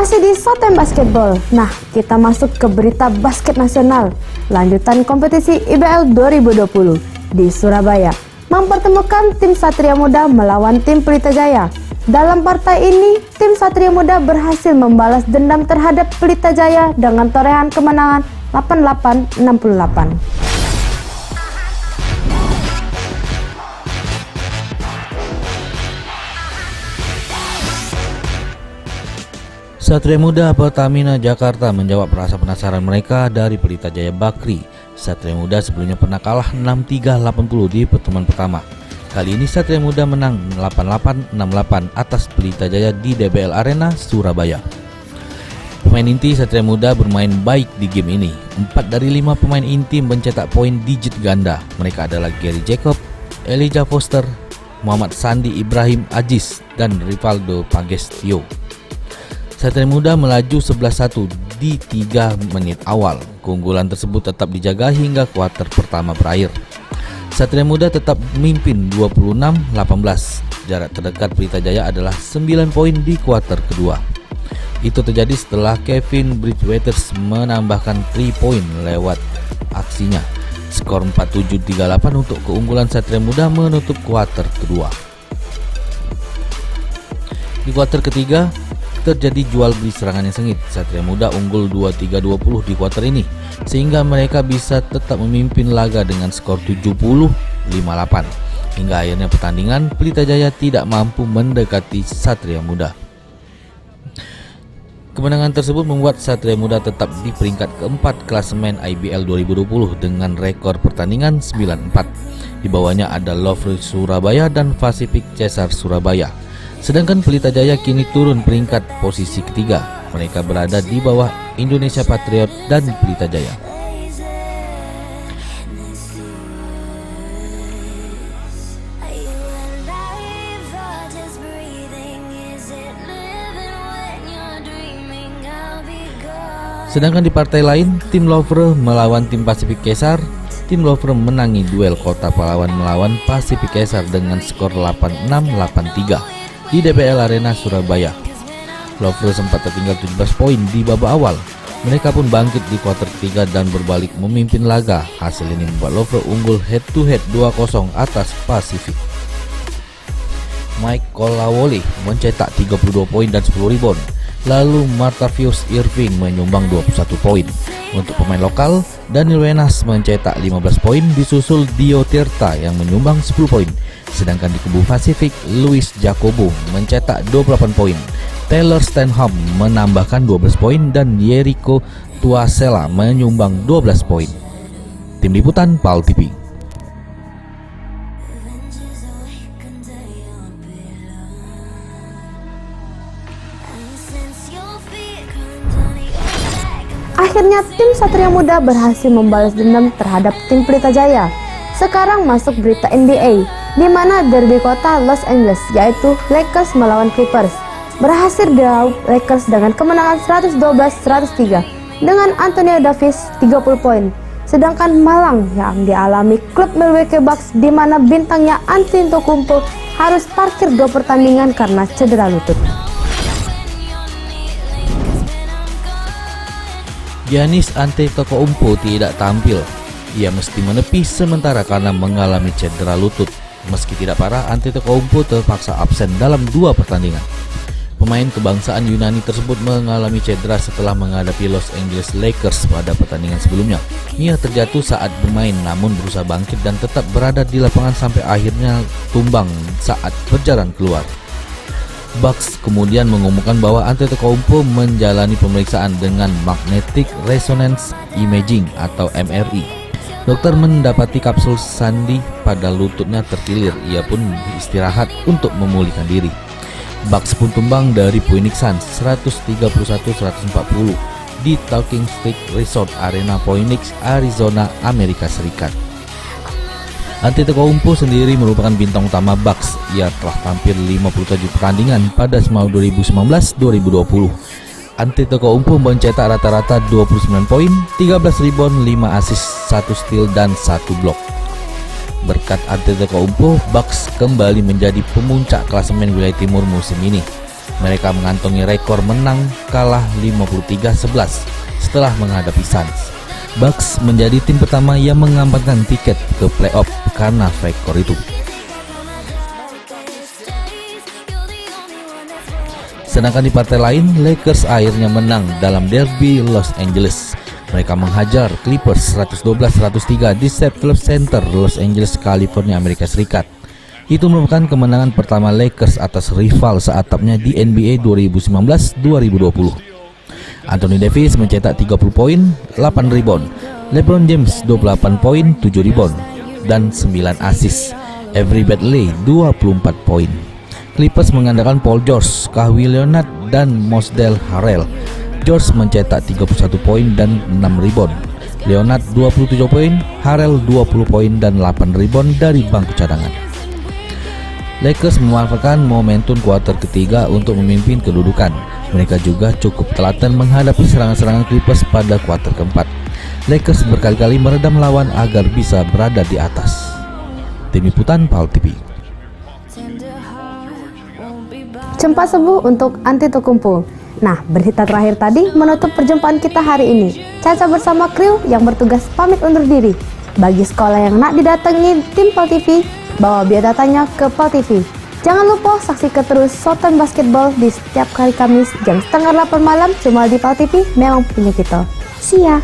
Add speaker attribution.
Speaker 1: Masih di Showtime Basketball. Nah, kita masuk ke berita basket nasional. Lanjutan kompetisi IBL 2020 di Surabaya mempertemukan tim Satria Muda melawan tim Pelita Jaya. Dalam partai ini, tim Satria Muda berhasil membalas dendam terhadap Pelita Jaya dengan torehan kemenangan 88-68.
Speaker 2: Satria Muda Pertamina Jakarta menjawab rasa penasaran mereka dari Pelita Jaya Bakri. Satria Muda sebelumnya pernah kalah 63-80 di pertemuan pertama. Kali ini Satria Muda menang 88-68 atas Pelita Jaya di DBL Arena Surabaya. Pemain inti Satria Muda bermain baik di game ini. 4 dari 5 pemain inti mencetak poin digit ganda. Mereka adalah Gary Jacob, Elijah Foster, Muhammad Sandi Ibrahim Aziz, dan Rivaldo Pagestio. Satria Muda melaju 11-1 di 3 menit awal. Keunggulan tersebut tetap dijaga hingga kuarter pertama berakhir. Satria Muda tetap memimpin 26-18. Jarak terdekat Pelita Jaya adalah 9 poin di kuarter kedua. Itu terjadi setelah Kevin Bridgewater menambahkan 3 poin lewat aksinya. Skor 47-38 untuk keunggulan Satria Muda menutup kuarter kedua. Di kuarter ketiga terjadi jual beli serangan yang sengit. Satria Muda unggul 23-20 di kuarter ini, sehingga mereka bisa tetap memimpin laga dengan skor 70-58. Hingga akhirnya pertandingan, Pelita Jaya tidak mampu mendekati Satria Muda. Kemenangan tersebut membuat Satria Muda tetap di peringkat keempat klasemen IBL 2020 dengan rekor pertandingan 9-4. Di bawahnya ada Lovely Surabaya dan Pacific Cesar Surabaya. Sedangkan Pelita Jaya kini turun peringkat posisi ketiga. Mereka berada di bawah Indonesia Patriot dan Pelita Jaya. Sedangkan di partai lain, tim Lover melawan tim Pacific Cesar. Tim Lover menangi duel Kota Pahlawan melawan Pacific Cesar dengan skor 86-83. Di DBL Arena Surabaya. Lover sempat tertinggal 17 poin di babak awal. Mereka pun bangkit di kuarter ketiga dan berbalik memimpin laga. Hasil ini membuat Lover unggul head to head 2-0 atas Pacific. Mike Kolawole mencetak 32 poin dan 10 rebound. Lalu Martavius Irving menyumbang 21 poin. Untuk pemain lokal, Daniel Wenas mencetak 15 poin disusul Dio Tirta yang menyumbang 10 poin. Sedangkan di kubu Pasifik, Luis Jacobo mencetak 28 poin. Taylor Stenham menambahkan 12 poin dan Jericho Tuasela menyumbang 12 poin. Tim Liputan PAL TV.
Speaker 1: Akhirnya tim Satria Muda berhasil membalas dendam terhadap tim Pelita Jaya. Sekarang masuk berita NBA, di mana derby kota Los Angeles yaitu Lakers melawan Clippers berhasil diraup Lakers dengan kemenangan 112-103 dengan Anthony Davis 30 poin. Sedangkan malang yang dialami klub Milwaukee Bucks di mana bintangnya Antetokounmpo harus parkir 2 pertandingan karena cedera lutut.
Speaker 2: Giannis Antetokounmpo tidak tampil. Ia mesti menepi sementara karena mengalami cedera lutut. Meski tidak parah, Antetokounmpo terpaksa absen dalam 2 pertandingan. Pemain kebangsaan Yunani tersebut mengalami cedera setelah menghadapi Los Angeles Lakers pada pertandingan sebelumnya. Ia terjatuh saat bermain namun berusaha bangkit dan tetap berada di lapangan sampai akhirnya tumbang saat berjalan keluar. Bucks kemudian mengumumkan bahwa Antetokounmpo menjalani pemeriksaan dengan Magnetic Resonance Imaging atau MRI. Dokter mendapati kapsul sandi pada lututnya terkilir. Ia pun istirahat untuk memulihkan diri. Bucks pun tumbang dari Phoenix Suns 131-140 di Talking Stick Resort Arena Phoenix, Arizona, Amerika Serikat. Antetokounmpo sendiri merupakan bintang utama Bucks. Ia telah tampil 57 pertandingan pada musim 2019-2020. Antetokounmpo mencetak rata-rata 29 poin, 13 rebound, 5 assist, 1 steal dan 1 blok. Berkat Antetokounmpo, Bucks kembali menjadi pemuncak klasemen wilayah timur musim ini. Mereka mengantongi rekor menang kalah 53-11 setelah menghadapi Suns. Bucks menjadi tim pertama yang mengamankan tiket ke playoff karena rekor itu. Sedangkan di partai lain, Lakers akhirnya menang dalam derby Los Angeles. Mereka menghajar Clippers 112-103 di Staples Center, Los Angeles, California, Amerika Serikat. Itu merupakan kemenangan pertama Lakers atas rival seatapnya di NBA 2019-2020. Anthony Davis mencetak 30 poin, 8 rebound. LeBron James 28 poin, 7 rebound dan 9 assist. Avery Bradley 24 poin. Clippers mengandalkan Paul George, Kawhi Leonard dan Montrezl Harrell. George mencetak 31 poin dan 6 rebound. Leonard 27 poin, Harrell 20 poin dan 8 rebound dari bangku cadangan. Lakers memanfaatkan momentum kuarter ketiga untuk memimpin kedudukan. Mereka juga cukup telaten menghadapi serangan-serangan Clippers pada kuarter keempat. Lakers berkali-kali meredam lawan agar bisa berada di atas. Tim Liputan PAL TV.
Speaker 1: Cepat sembuh untuk Antetokounmpo. Nah, berita terakhir tadi menutup perjumpaan kita hari ini. Caca bersama kru yang bertugas pamit undur diri. Bagi sekolah yang nak didatangi tim PAL TV, bawa biodatanya ke PAL TV. Jangan lupa saksikan terus Showtime Basketball di setiap hari Kamis jam 7:30 malam cuma di PAL TV, memang punya kita. See ya!